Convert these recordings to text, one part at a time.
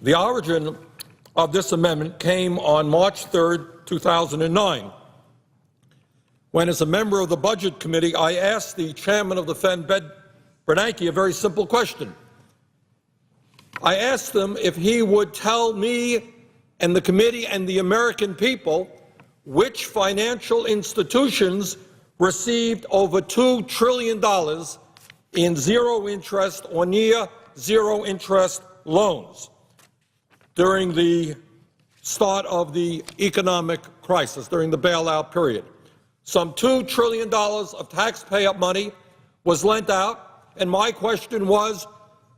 The origin of this amendment came on March 3rd, 2009, when, as a member of the Budget Committee, I asked the chairman of the Fed, Bernanke, a very simple question. I asked him if he would tell me and the committee and the American people which financial institutions received over $2 trillion in zero-interest or near zero-interest loans during the start of the economic crisis, during the bailout period. Some $2 trillion of taxpayer money was lent out, and my question was,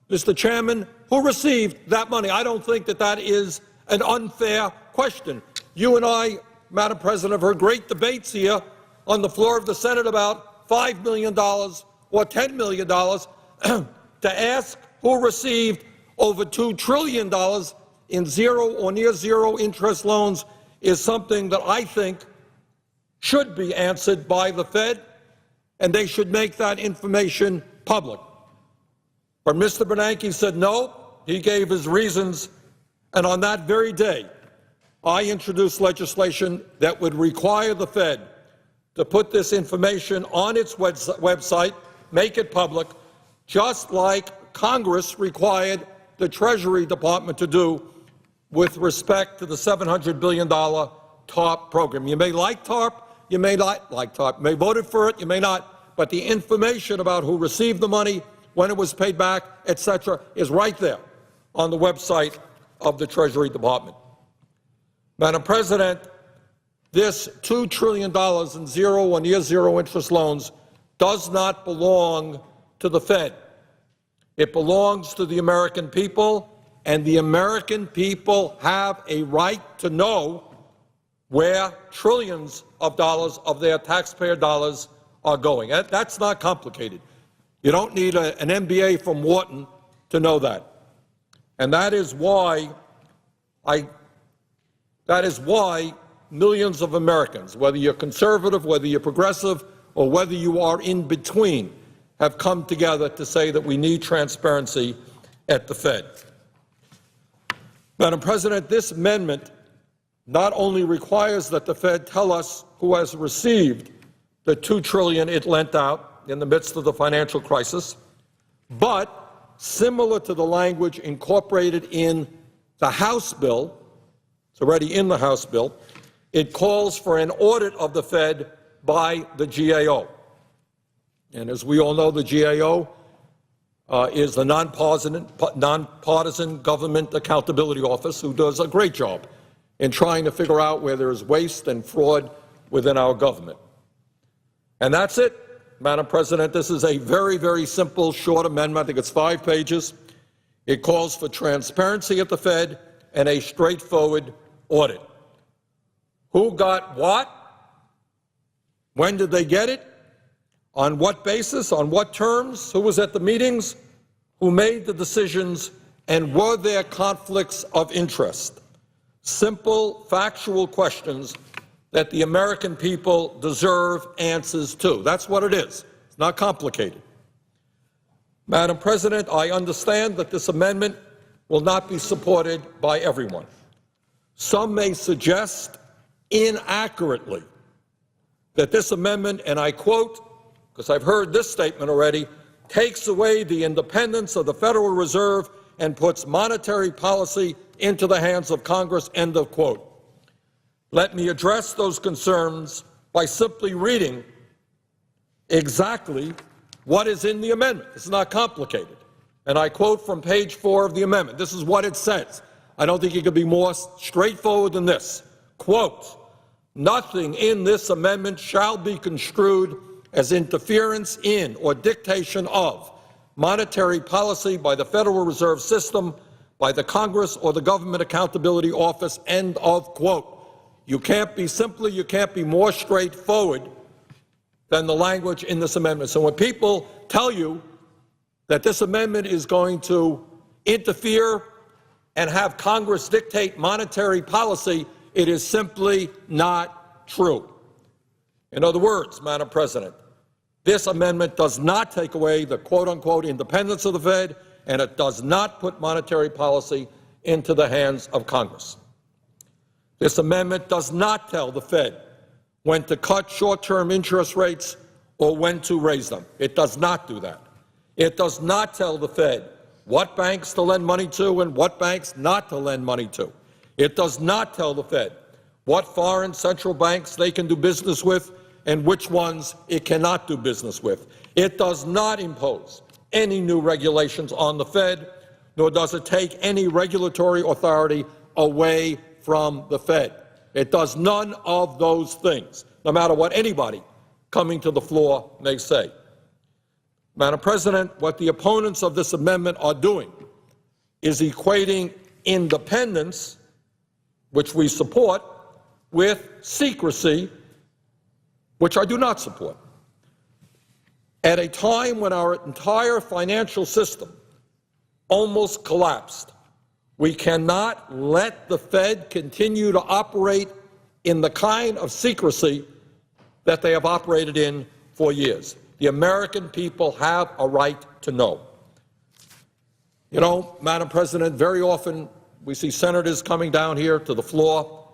Mr. Chairman, who received that money? I don't think that that is an unfair question. You and I, Madam President, have heard great debates here on the floor of the Senate about $5 million or $10 million to ask who received over $2 trillion in zero or near zero interest loans is something that I think should be answered by the Fed, and they should make that information public. But Mr. Bernanke said no. He gave his reasons, and on that very day, I introduced legislation that would require the Fed to put this information on its website, make it public, just like Congress required the Treasury Department to do with respect to the $700 billion TARP program. You may like TARP, you may not like TARP, you may vote for it, you may not, but the information about who received the money, when it was paid back, etc., is right there on the website of the Treasury Department. Madam President, this $2 trillion in zero or near zero interest loans does not belong to the Fed. It belongs to the American people, and the American people have a right to know where trillions of dollars of their taxpayer dollars are going. That's not complicated. You don't need an MBA from Wharton to know that. And that is why millions of Americans, whether you're conservative, whether you're progressive, or whether you are in between, have come together to say that we need transparency at the Fed. Madam President, this amendment not only requires that the Fed tell us who has received the $2 trillion it lent out in the midst of the financial crisis, but similar to the language incorporated in the House bill, it's already in the House bill, it calls for an audit of the Fed by the GAO. And as we all know, the GAO is the nonpartisan government accountability office who does a great job in trying to figure out where there is waste and fraud within our government. And that's it, Madam President. This is a very, very simple, short amendment. I think it's 5 pages. It calls for transparency at the Fed and a straightforward audit. Who got what? When did they get it? On what basis? On what terms? Who was at the meetings? Who made the decisions? And were there conflicts of interest? Simple, factual questions that the American people deserve answers to. That's what it is. It's not complicated. Madam President, I understand that this amendment will not be supported by everyone. Some may suggest inaccurately that this amendment, and I quote, because I've heard this statement already, takes away the independence of the Federal Reserve and puts monetary policy into the hands of Congress, end of quote. Let me address those concerns by simply reading exactly what is in the amendment. It's not complicated. And I quote from page 4 of the amendment. This is what it says. I don't think it could be more straightforward than this. Quote, nothing in this amendment shall be construed as interference in or dictation of monetary policy by the Federal Reserve System, by the Congress, or the Government Accountability Office, end of quote. You can't be more straightforward than the language in this amendment. So when people tell you that this amendment is going to interfere and have Congress dictate monetary policy, it is simply not true. In other words, Madam President, this amendment does not take away the quote-unquote independence of the Fed, and it does not put monetary policy into the hands of Congress. This amendment does not tell the Fed when to cut short-term interest rates or when to raise them. It does not do that. It does not tell the Fed what banks to lend money to and what banks not to lend money to. It does not tell the Fed what foreign central banks they can do business with and which ones it cannot do business with. It does not impose any new regulations on the Fed, nor does it take any regulatory authority away from the Fed. It does none of those things, no matter what anybody coming to the floor may say. Madam President, what the opponents of this amendment are doing is equating independence, which we support, with secrecy, which I do not support. At a time when our entire financial system almost collapsed, we cannot let the Fed continue to operate in the kind of secrecy that they have operated in for years. The American people have a right to know. You know, Madam President, very often we see senators coming down here to the floor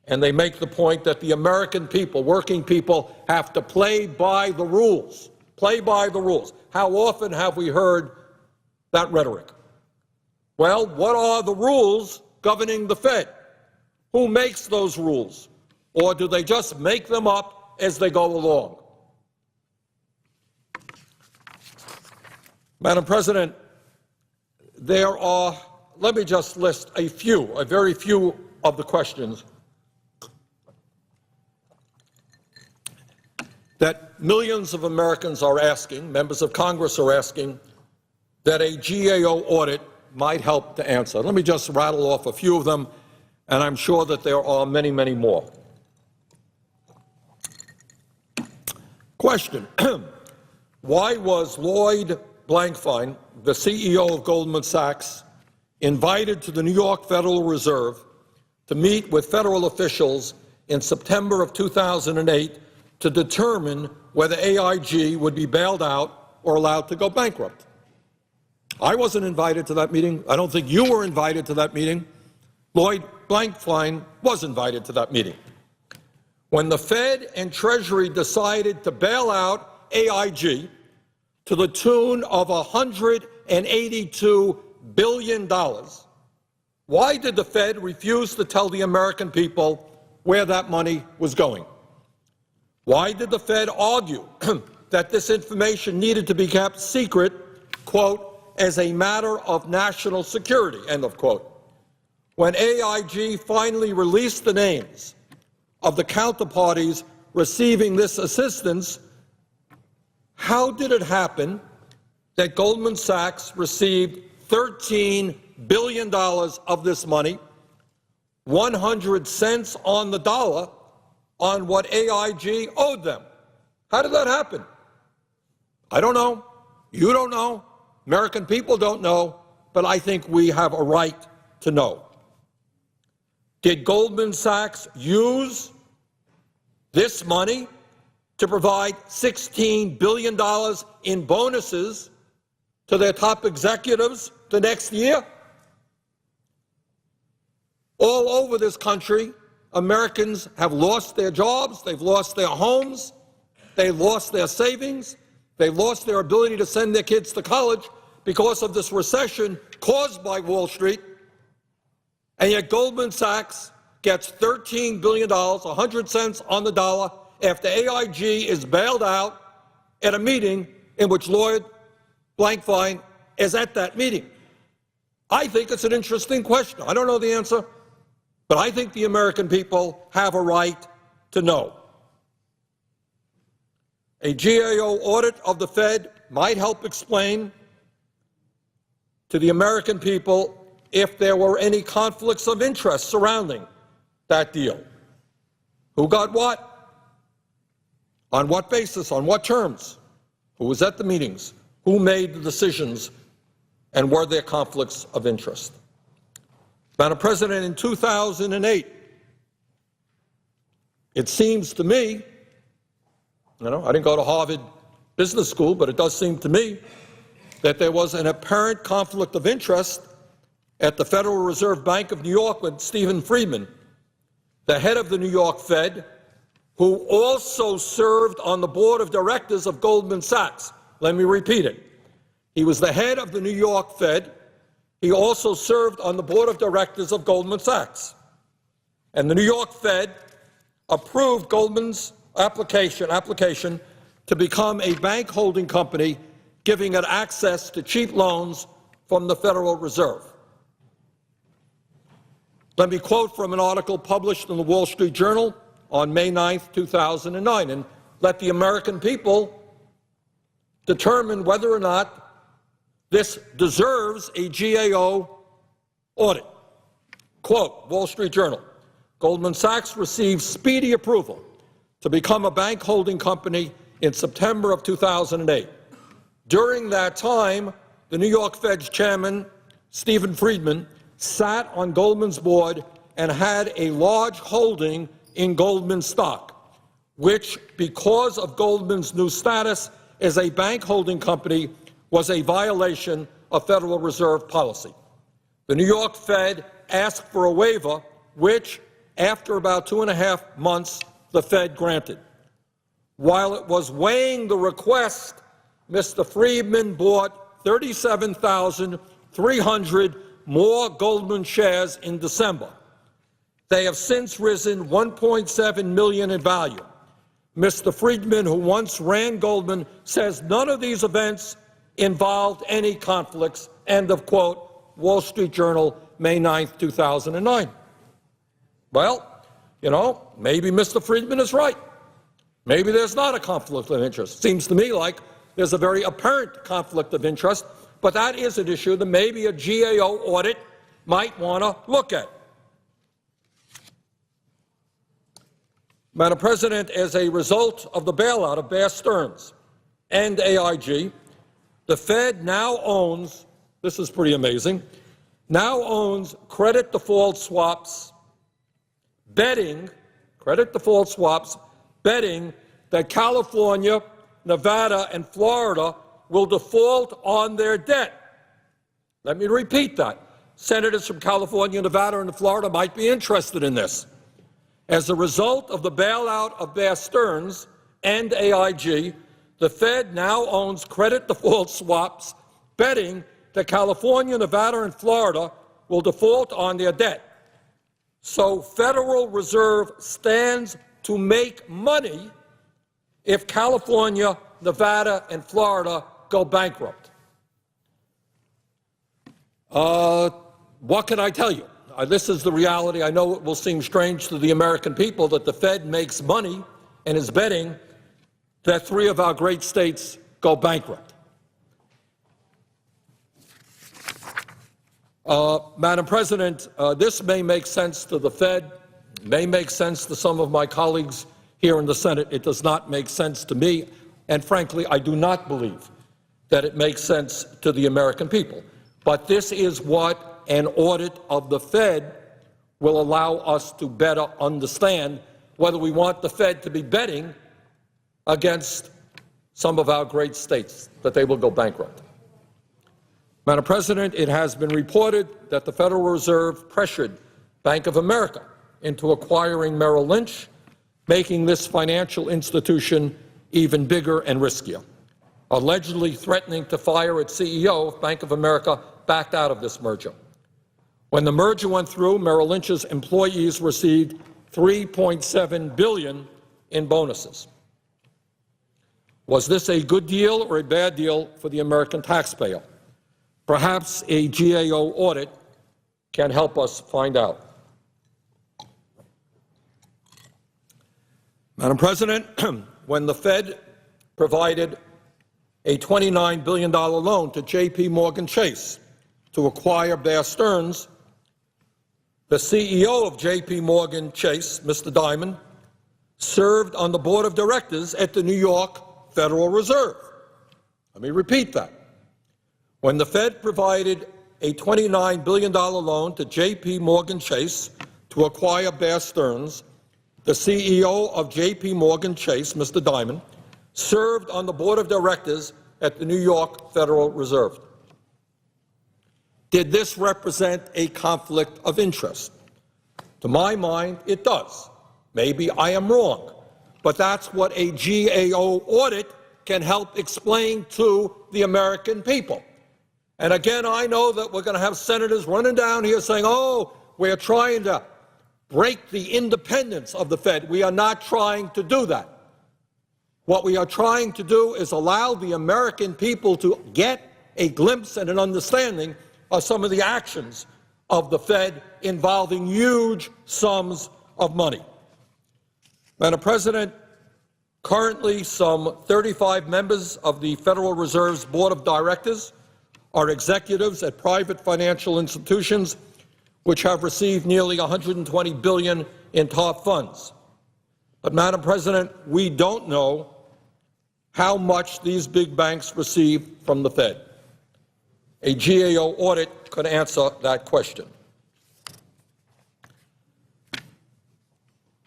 and they make the point that the American people, working people, have to play by the rules. Play by the rules. How often have we heard that rhetoric? Well, what are the rules governing the Fed? Who makes those rules? Or do they just make them up as they go along? Madam President, there are, let me just list a very few of the questions that millions of Americans are asking, members of Congress are asking, that a GAO audit might help to answer. Let me just rattle off a few of them, and I'm sure that there are many, many more. Question: why was Lloyd Blankfein, the CEO of Goldman Sachs, invited to the New York Federal Reserve to meet with federal officials in September of 2008 to determine whether AIG would be bailed out or allowed to go bankrupt? I wasn't invited to that meeting. I don't think you were invited to that meeting. Lloyd Blankfein was invited to that meeting. When the Fed and Treasury decided to bail out AIG to the tune of $182 billion, why did the Fed refuse to tell the American people where that money was going? Why did the Fed argue that this information needed to be kept secret, quote, as a matter of national security, end of quote? When AIG finally released the names of the counterparties receiving this assistance, how did it happen that Goldman Sachs received $13 billion of this money, 100 cents on the dollar, on what AIG owed them? How did that happen? I don't know. You don't know. American people don't know, but I think we have a right to know. Did Goldman Sachs use this money to provide $16 billion in bonuses to their top executives the next year? All over this country, Americans have lost their jobs, they've lost their homes, they've lost their savings, they've lost their ability to send their kids to college because of this recession caused by Wall Street, and yet Goldman Sachs gets $13 billion, 100 cents on the dollar, after AIG is bailed out at a meeting in which Lloyd Blankfein is at that meeting. I think it's an interesting question. I don't know the answer, but I think the American people have a right to know. A GAO audit of the Fed might help explain to the American people if there were any conflicts of interest surrounding that deal. Who got what? On what basis? On what terms? Who was at the meetings? Who made the decisions? And were there conflicts of interest? Madam President, in 2008, it seems to me, I didn't go to Harvard Business School, but it does seem to me that there was an apparent conflict of interest at the Federal Reserve Bank of New York with Stephen Friedman, the head of the New York Fed, who also served on the board of directors of Goldman Sachs. Let me repeat it. He was the head of the New York Fed. He also served on the board of directors of Goldman Sachs. And the New York Fed approved Goldman's application to become a bank holding company, giving it access to cheap loans from the Federal Reserve. Let me quote from an article published in the Wall Street Journal on May 9th, 2009, and let the American people determine whether or not this deserves a GAO audit. Quote, Wall Street Journal, Goldman Sachs received speedy approval to become a bank holding company in September of 2008. During that time, the New York Fed's chairman, Stephen Friedman, sat on Goldman's board and had a large holding in Goldman stock, which, because of Goldman's new status as a bank holding company, was a violation of Federal Reserve policy. The New York Fed asked for a waiver, which, after about 2.5 months, the Fed granted. While it was weighing the request, Mr. Friedman bought 37,300 more Goldman shares in December. They have since risen 1.7 million in value. Mr. Friedman, who once ran Goldman, says none of these events involved any conflicts. End of quote. Wall Street Journal, May 9th, 2009. Well, you know, maybe Mr. Friedman is right. Maybe there's not a conflict of interest. Seems to me like there's a very apparent conflict of interest, but that is an issue that maybe a GAO audit might want to look at. Madam President, as a result of the bailout of Bear Stearns and AIG, the Fed now owns, this is pretty amazing, now owns credit default swaps, betting that California, Nevada, and Florida will default on their debt. Let me repeat that. Senators from California, Nevada, and Florida might be interested in this. As a result of the bailout of Bear Stearns and AIG, the Fed now owns credit default swaps, betting that California, Nevada, and Florida will default on their debt. So Federal Reserve stands to make money if California, Nevada, and Florida go bankrupt. What can I tell you? This is the reality. I know it will seem strange to the American people that the Fed makes money and is betting that 3 of our great states go bankrupt. Madam President, this may make sense to the Fed, may make sense to some of my colleagues here in the Senate. It does not make sense to me, and frankly, I do not believe that it makes sense to the American people. But this is what an audit of the Fed will allow us to better understand whether we want the Fed to be betting against some of our great states that they will go bankrupt. Madam President, it has been reported that the Federal Reserve pressured Bank of America into acquiring Merrill Lynch, making this financial institution even bigger and riskier, allegedly threatening to fire its CEO if Bank of America backed out of this merger. When the merger went through, Merrill Lynch's employees received $3.7 billion in bonuses. Was this a good deal or a bad deal for the American taxpayer? Perhaps a GAO audit can help us find out. Madam President, when the Fed provided a $29 billion loan to J.P. Morgan Chase to acquire Bear Stearns, the CEO of J.P. Morgan Chase, Mr. Diamond, served on the board of directors at the New York Federal Reserve. Let me repeat that. When the Fed provided a $29 billion loan to J.P. Morgan Chase to acquire Bear Stearns, the CEO of J.P. Morgan Chase, Mr. Diamond, served on the board of directors at the New York Federal Reserve. Did this represent a conflict of interest? To my mind, it does. Maybe I am wrong, but that's what a GAO audit can help explain to the American people. And again, I know that we're going to have senators running down here saying, oh, we're trying to break the independence of the Fed. We are not trying to do that. What we are trying to do is allow the American people to get a glimpse and an understanding of some of the actions of the Fed involving huge sums of money. Madam President, currently some 35 members of the Federal Reserve's Board of Directors are executives at private financial institutions which have received nearly $120 billion in TARP funds. But, Madam President, we don't know how much these big banks receive from the Fed. A GAO audit could answer that question.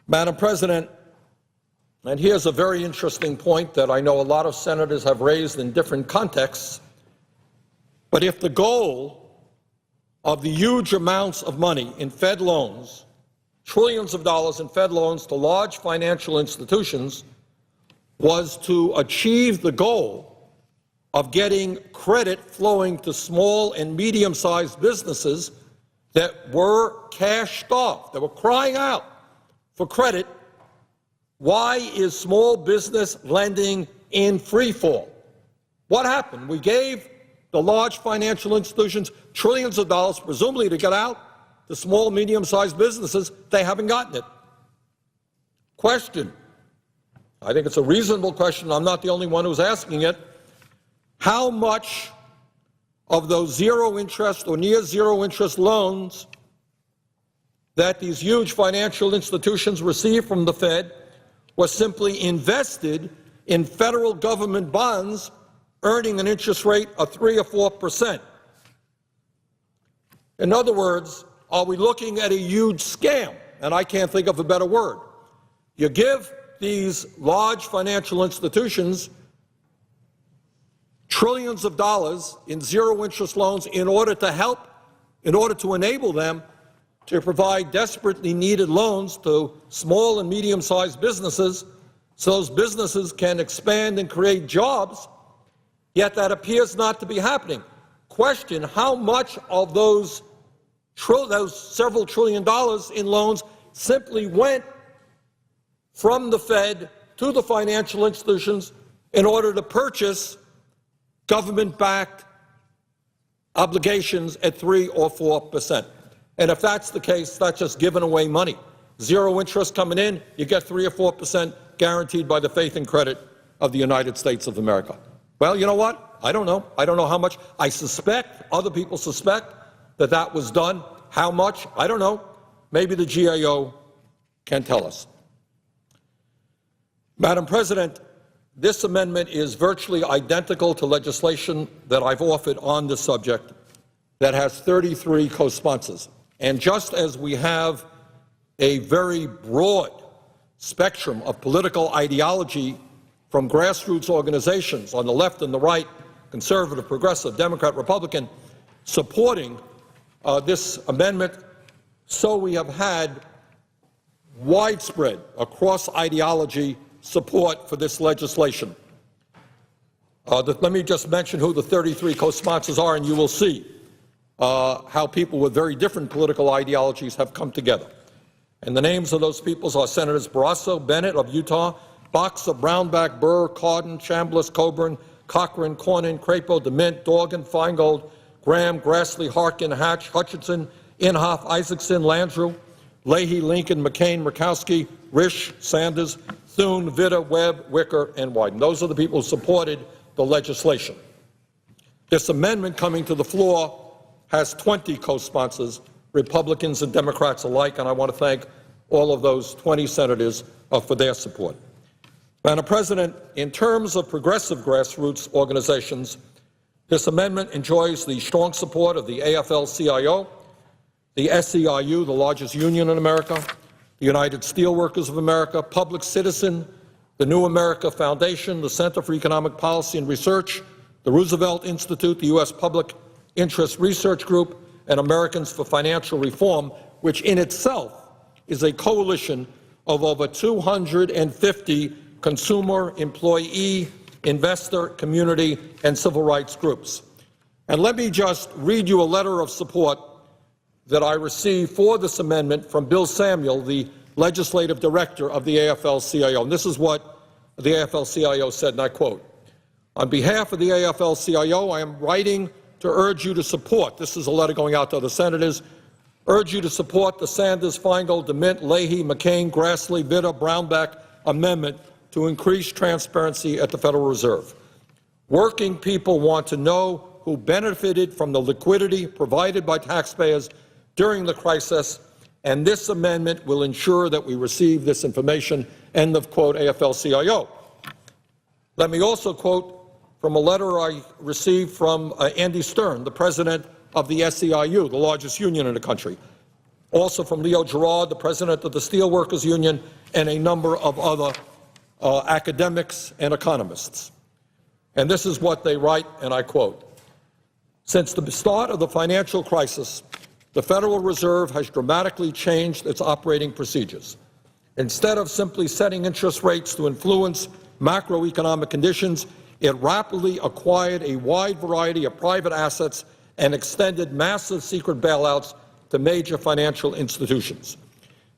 Madam President, and here's a very interesting point that I know a lot of senators have raised in different contexts, but if the goal of the huge amounts of money in Fed loans, trillions of dollars in Fed loans to large financial institutions, was to achieve the goal of getting credit flowing to small and medium-sized businesses that were cash-starved, that were crying out for credit, why is small business lending in free fall? What happened? We gave the large financial institutions trillions of dollars, presumably to get out to small, medium-sized businesses. They haven't gotten it. Question. I think it's a reasonable question. I'm not the only one who's asking it. How much of those zero-interest or near-zero-interest loans that these huge financial institutions receive from the Fed was simply invested in federal government bonds earning an interest rate of 3 or 4%? In other words, are we looking at a huge scam? And I can't think of a better word. You give these large financial institutions trillions of dollars in zero-interest loans in order to enable them to provide desperately needed loans to small and medium-sized businesses so those businesses can expand and create jobs, yet that appears not to be happening. Question, how much of those several trillion dollars in loans simply went from the Fed to the financial institutions in order to purchase government-backed obligations at 3 or 4%? And if that's the case, that's just giving away money. Zero interest coming in, you get 3 or 4% guaranteed by the faith and credit of the United States of America. Well, you know what? I don't know. I don't know how much. I suspect, other people suspect, that that was done. How much? I don't know. Maybe the GAO can tell us. Madam President, this amendment is virtually identical to legislation that I've offered on this subject that has 33 co-sponsors. And just as we have a very broad spectrum of political ideology from grassroots organizations on the left and the right, conservative, progressive, Democrat, Republican, supporting this amendment, so we have had widespread, across ideology, support for this legislation. Let me just mention who the 33 co-sponsors are, and you will see how people with very different political ideologies have come together. And the names of those people are Senators Barrasso, Bennett of Utah, Boxer, Brownback, Burr, Cardin, Chambliss, Coburn, Cochran, Cornyn, Crapo, DeMint, Dorgan, Feingold, Graham, Grassley, Harkin, Hatch, Hutchinson, Inhofe, Isaacson, Landrieu, Leahy, Lincoln, McCain, Murkowski, Risch, Sanders, Thune, Vitta, Webb, Wicker, and Wyden. Those are the people who supported the legislation. This amendment coming to the floor has 20 co-sponsors, Republicans and Democrats alike, and I want to thank all of those 20 senators for their support. Madam President, in terms of progressive grassroots organizations, this amendment enjoys the strong support of the AFL-CIO, the SEIU, the largest union in America, the United Steelworkers of America, Public Citizen, the New America Foundation, the Center for Economic Policy and Research, the Roosevelt Institute, the U.S. Public Interest Research Group, and Americans for Financial Reform, which in itself is a coalition of over 250 consumer, employee, investor, community, and civil rights groups. And let me just read you a letter of support that I received for this amendment from Bill Samuel, the legislative director of the AFL-CIO. And this is what the AFL-CIO said, and I quote, "On behalf of the AFL-CIO, I am writing to urge you to support," this is a letter going out to the senators, "urge you to support the Sanders, Feingold, DeMint, Leahy, McCain, Grassley, Vitta, Brownback amendment to increase transparency at the Federal Reserve. Working people want to know who benefited from the liquidity provided by taxpayers during the crisis, and this amendment will ensure that we receive this information," end of quote, AFL-CIO. Let me also quote from a letter I received from Andy Stern, the president of the SEIU, the largest union in the country, also from Leo Gerard, the president of the Steelworkers Union, and a number of other academics and economists. And this is what they write, and I quote, "Since the start of the financial crisis, the Federal Reserve has dramatically changed its operating procedures. Instead of simply setting interest rates to influence macroeconomic conditions, it rapidly acquired a wide variety of private assets and extended massive secret bailouts to major financial institutions.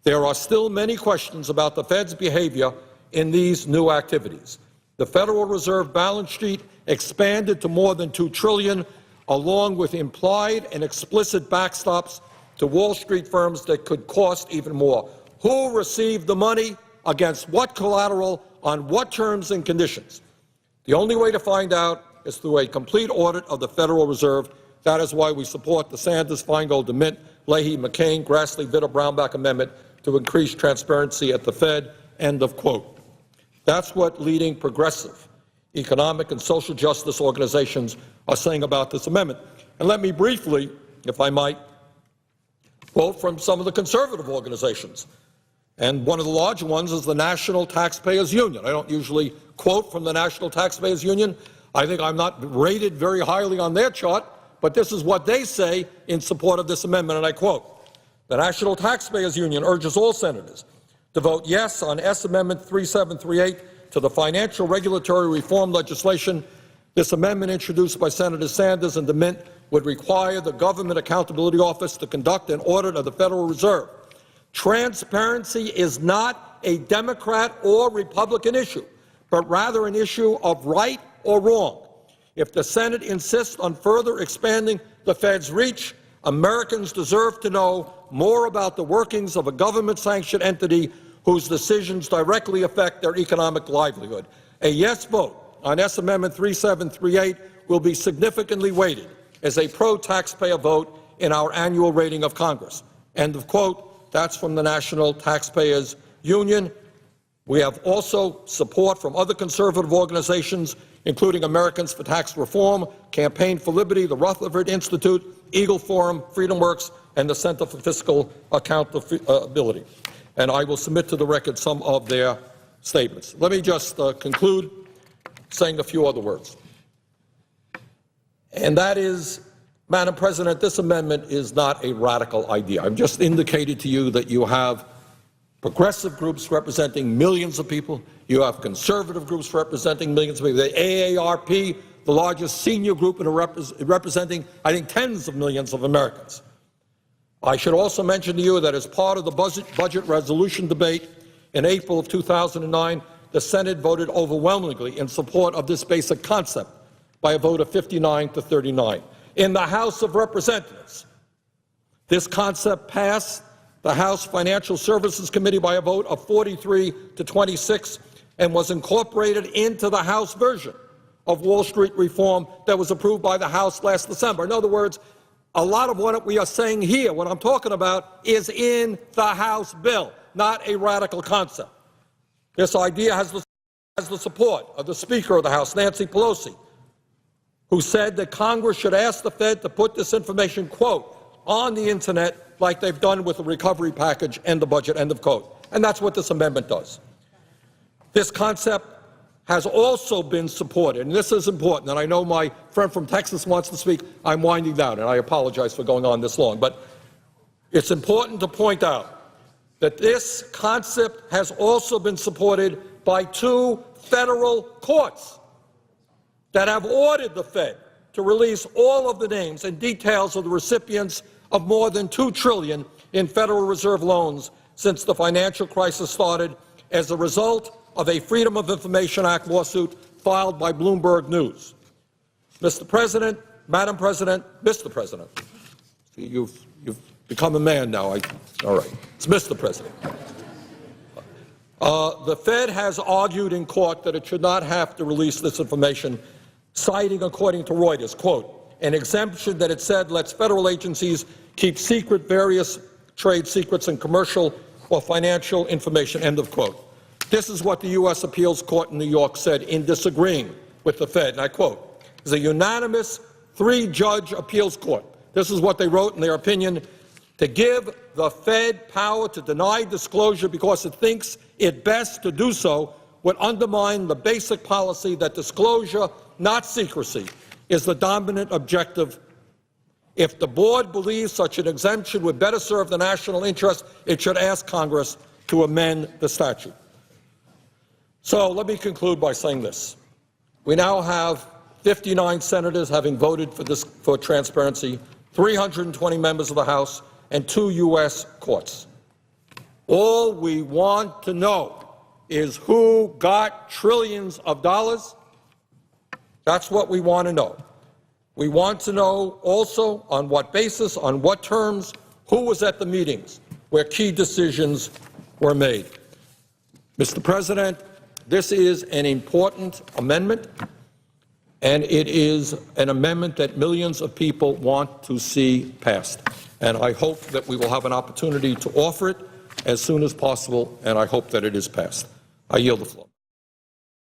There are still many questions about the Fed's behavior in these new activities. The Federal Reserve balance sheet expanded to more than $2 trillion, along with implied and explicit backstops to Wall Street firms that could cost even more. Who received the money, against what collateral, on what terms and conditions? The only way to find out is through a complete audit of the Federal Reserve. That is why we support the Sanders, Feingold, DeMint, Leahy, McCain, Grassley, Vitta, Brownback amendment to increase transparency at the Fed," end of quote. That's what leading progressive economic and social justice organizations are saying about this amendment. And let me briefly, if I might, quote from some of the conservative organizations. And one of the larger ones is the National Taxpayers Union. I don't usually quote from the National Taxpayers Union. I think I'm not rated very highly on their chart, but this is what they say in support of this amendment, and I quote, "The National Taxpayers Union urges all senators to vote yes on S. Amendment 3738 to the financial regulatory reform legislation. This amendment, introduced by Senators Sanders and DeMint, would require the Government Accountability Office to conduct an audit of the Federal Reserve. Transparency is not a Democrat or Republican issue, but rather an issue of right or wrong. If the Senate insists on further expanding the Fed's reach, Americans deserve to know more about the workings of a government-sanctioned entity whose decisions directly affect their economic livelihood. A yes vote on S. Amendment 3738 will be significantly weighted as a pro-taxpayer vote in our annual rating of Congress." End of quote. That's from the National Taxpayers Union. We have also support from other conservative organizations, including Americans for Tax Reform, Campaign for Liberty, the Rutherford Institute, Eagle Forum, FreedomWorks, and the Center for Fiscal Accountability. And I will submit to the record some of their statements. Let me just conclude saying a few other words. And that is, Madam President, this amendment is not a radical idea. I've just indicated to you that you have progressive groups representing millions of people. You have conservative groups representing millions of people. The AARP, the largest senior group representing, I think, tens of millions of Americans. I should also mention to you that as part of the budget resolution debate in April of 2009, the Senate voted overwhelmingly in support of this basic concept by a vote of 59 to 39. In the House of Representatives, this concept passed the House Financial Services Committee by a vote of 43 to 26 and was incorporated into the House version of Wall Street reform that was approved by the House last December. In other words, a lot of what we are saying here, what I'm talking about, is in the House bill, not a radical concept. This idea has the support of the Speaker of the House, Nancy Pelosi, who said that Congress should ask the Fed to put this information, quote, on the Internet like they've done with the recovery package and the budget, end of quote. And that's what this amendment does. This concept has also been supported, and this is important, and I know my friend from Texas wants to speak. I'm winding down, and I apologize for going on this long, but it's important to point out that this concept has also been supported by 2 federal courts that have ordered the Fed to release all of the names and details of the recipients of more than $2 trillion in Federal Reserve loans since the financial crisis started as a result of a Freedom of Information Act lawsuit filed by Bloomberg News. Mr. President, Madam President, Mr. President, you've become a man now. All right, it's Mr. President. The Fed has argued in court that it should not have to release this information, citing, according to Reuters, quote, an exemption that it said lets federal agencies keep secret various trade secrets and commercial or financial information, end of quote. This is what the U.S. Appeals Court in New York said in disagreeing with the Fed, and I quote, "It's a unanimous 3-judge appeals court. This is what they wrote in their opinion, to give the Fed power to deny disclosure because it thinks it best to do so would undermine the basic policy that disclosure, not secrecy, is the dominant objective. If the board believes such an exemption would better serve the national interest, it should ask Congress to amend the statute." So let me conclude by saying this. We now have 59 senators having voted for transparency, 320 members of the House, and 2 U.S. courts. All we want to know is who got trillions of dollars. That's what we want to know. We want to know also on what basis, on what terms, who was at the meetings where key decisions were made. Mr. President, this is an important amendment, and it is an amendment that millions of people want to see passed. And I hope that we will have an opportunity to offer it as soon as possible, and I hope that it is passed. I yield the floor.